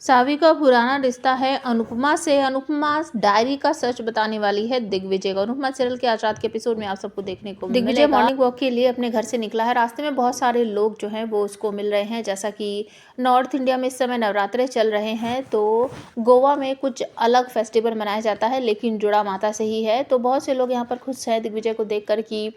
सावी का पुराना रिश्ता है अनुपमा से। अनुपमा डायरी का सच बताने वाली है दिग्विजय को। अनुपमा सीरियल के आज रात के एपिसोड में आप सबको देखने को मिलेगा। दिग्विजय मॉर्निंग वॉक के लिए अपने घर से निकला है। रास्ते में बहुत सारे लोग जो हैं वो उसको मिल रहे हैं। जैसा कि नॉर्थ इंडिया में इस समय नवरात्रे चल रहे हैं, तो गोवा में कुछ अलग फेस्टिवल मनाया जाता है, लेकिन जुड़ा माता से ही है। तो बहुत से लोग यहाँ पर खुश हैं दिग्विजय को देख कर कि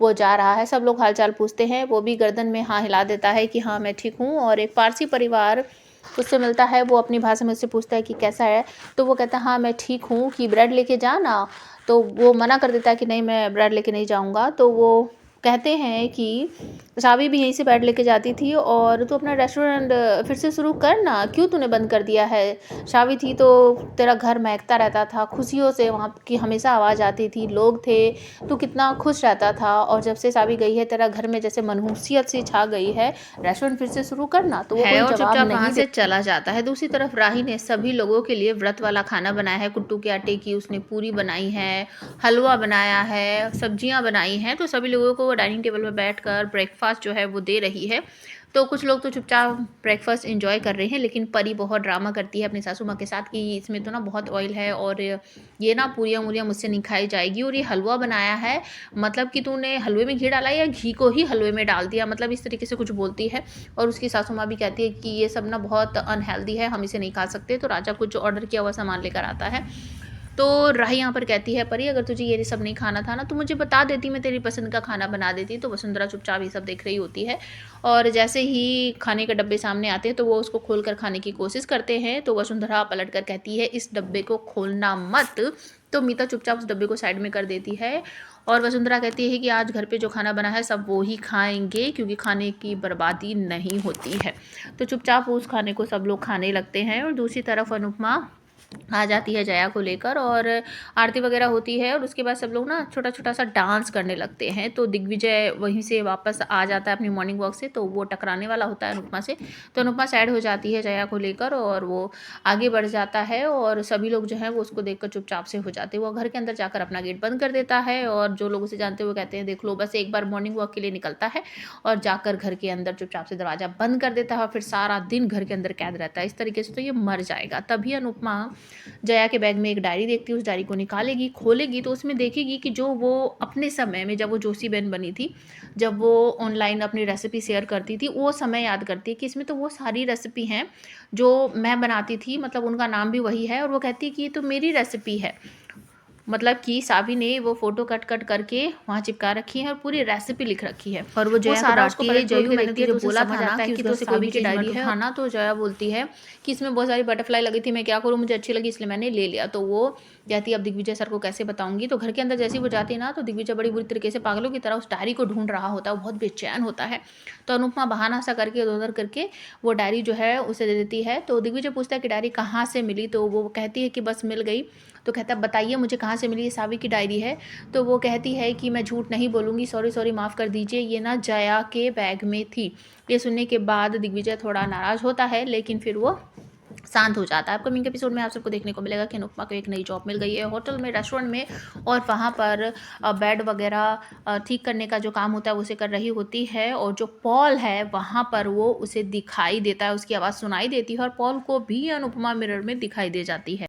वो जा रहा है। सब लोग हालचाल पूछते हैं, वो भी गर्दन में हाँ हिला देता है कि हाँ मैं ठीक हूँ। और एक पारसी परिवार उससे मिलता है, वो अपनी भाषा में उससे पूछता है कि कैसा है, तो वो कहता है हाँ मैं ठीक हूँ, कि ब्रेड लेके जाना। तो वो मना कर देता है कि नहीं मैं ब्रेड लेके नहीं जाऊँगा। तो वो कहते हैं कि सावी भी यहीं से ब्रेड लेके जाती थी और तू अपना रेस्टोरेंट फिर से शुरू कर ना, क्यों तूने बंद कर दिया है। सावी थी तो तेरा घर महकता रहता था, खुशियों से वहाँ की हमेशा आवाज़ आती थी, लोग थे, तू कितना खुश रहता था। और जब से सावी गई है तेरा घर में जैसे मनहूसियत सी छा गई है, रेस्टोरेंट फिर से शुरू करना। तो वो कोई जवाब वहाँ से चला जाता है। दूसरी तरफ राही ने सभी लोगों के लिए व्रत वाला खाना बनाया है। कुट्टू के आटे की उसने पूरी बनाई है, हलवा बनाया है, सब्जियां बनाई हैं। तो सभी लोगों को वो डाइनिंग टेबल में बैठकर ब्रेकफास्ट जो है वो दे रही है। तो कुछ लोग तो चुपचाप ब्रेकफास्ट एंजॉय कर रहे हैं, लेकिन परी बहुत ड्रामा करती है अपनी सासू माँ के साथ कि इसमें तो ना बहुत ऑयल है और ये ना पूरियाँ मूरियाँ मुझसे नहीं खाई जाएगी। और ये हलवा बनाया है, मतलब कि तूने हलवे में घी डाला या घी को ही हलवे में डाल दिया, मतलब इस तरीके से कुछ बोलती है। और उसकी सासू माँ भी कहती है कि ये सब ना बहुत अनहेल्दी है, हम इसे नहीं खा सकते। तो राजा कुछ ऑर्डर किया हुआ सामान लेकर आता है। तो राही यहाँ पर कहती है, परी अगर तुझे ये सब नहीं खाना था ना तो मुझे बता देती, मैं तेरी पसंद का खाना बना देती। तो वसुंधरा चुपचाप ये सब देख रही होती है और जैसे ही खाने के डब्बे सामने आते हैं तो वो उसको खोलकर खाने की कोशिश करते हैं। तो वसुंधरा पलट कर कहती है इस डब्बे को खोलना मत। तो मीता चुपचाप उस डब्बे को साइड में कर देती है और वसुंधरा कहती है कि आज घर पे जो खाना बना है सब वो ही खाएंगे, क्योंकि खाने की बर्बादी नहीं होती है। तो चुपचाप उस खाने को सब लोग खाने लगते हैं। और दूसरी तरफ अनुपमा आ जाती है जया को लेकर और आरती वगैरह होती है और उसके बाद सब लोग ना छोटा छोटा सा डांस करने लगते हैं। तो दिग्विजय वहीं से वापस आ जाता है अपनी मॉर्निंग वॉक से, तो वो टकराने वाला होता है अनुपमा से। तो अनुपमा सैड हो जाती है जया को लेकर और वो आगे बढ़ जाता है और सभी लोग जो है वो उसको देखकर चुपचाप से हो जाते हैं। वो घर के अंदर जाकर अपना गेट बंद कर देता है और जो लोग उसे जानते हैं वो कहते हैं देख लो, बस एक बार मॉर्निंग वॉक के लिए निकलता है और जाकर घर के अंदर चुपचाप से दरवाजा बंद कर देता है और फिर सारा दिन घर के अंदर कैद रहता है। इस तरीके से तो ये मर जाएगा। तभी अनुपमा जया के बैग में एक डायरी देखती है, उस डायरी को निकालेगी, खोलेगी तो उसमें देखेगी कि जो वो अपने समय में जब वो जोशी बहन बनी थी, जब वो ऑनलाइन अपनी रेसिपी शेयर करती थी, वो समय याद करती है कि इसमें तो वो सारी रेसिपी हैं जो मैं बनाती थी, मतलब उनका नाम भी वही है। और वो कहती है कि ये तो मेरी रेसिपी है, मतलब कि सावी ने वो फोटो कट कट करके वहाँ चिपका रखी है और पूरी रेसिपी लिख रखी है। और वो जया सारा उसको पलट जयू मैंने तुझे बोला था ना कि तो सावी की डायरी है खाना। तो जया बोलती है कि इसमें बहुत सारी बटरफ्लाई लगी थी, मैं क्या करूँ, मुझे अच्छी लगी इसलिए मैंने ले लिया। तो वो कहती है अब दिग्विजय सर को कैसे बताऊंगी। तो घर के अंदर जैसे ही वो जाती है ना तो दिग्विजय बड़ी बुरी तरीके से पागलों की तरह उस डायरी को ढूंढ रहा होता है, वो बहुत बेचैन होता है। तो अनुपमा बहाना सा करके इधर उधर करके वो डायरी जो है उसे दे देती है। तो दिग्विजय पूछता है कि डायरी कहाँ से मिली। तो वो कहती है कि बस मिल गई। तो कहता है बताइए मुझे कहाँ से मिली, ये सावी की डायरी है। तो वो कहती है कि मैं झूठ नहीं बोलूँगी, सॉरी सॉरी माफ़ कर दीजिए, ये ना जया के बैग में थी। ये सुनने के बाद दिग्विजय थोड़ा नाराज़ होता है, लेकिन फिर वो शांत हो जाता है। अपकमिंग एपिसोड में आप सबको देखने को मिलेगा कि अनुपमा को एक नई जॉब मिल गई है होटल में, रेस्टोरेंट में, और वहाँ पर बेड वगैरह ठीक करने का जो काम होता है उसे कर रही होती है। और जो पॉल है वहाँ पर वो उसे दिखाई देता है, उसकी आवाज़ सुनाई देती है और पॉल को भी अनुपमा मिरर में दिखाई दे जाती है।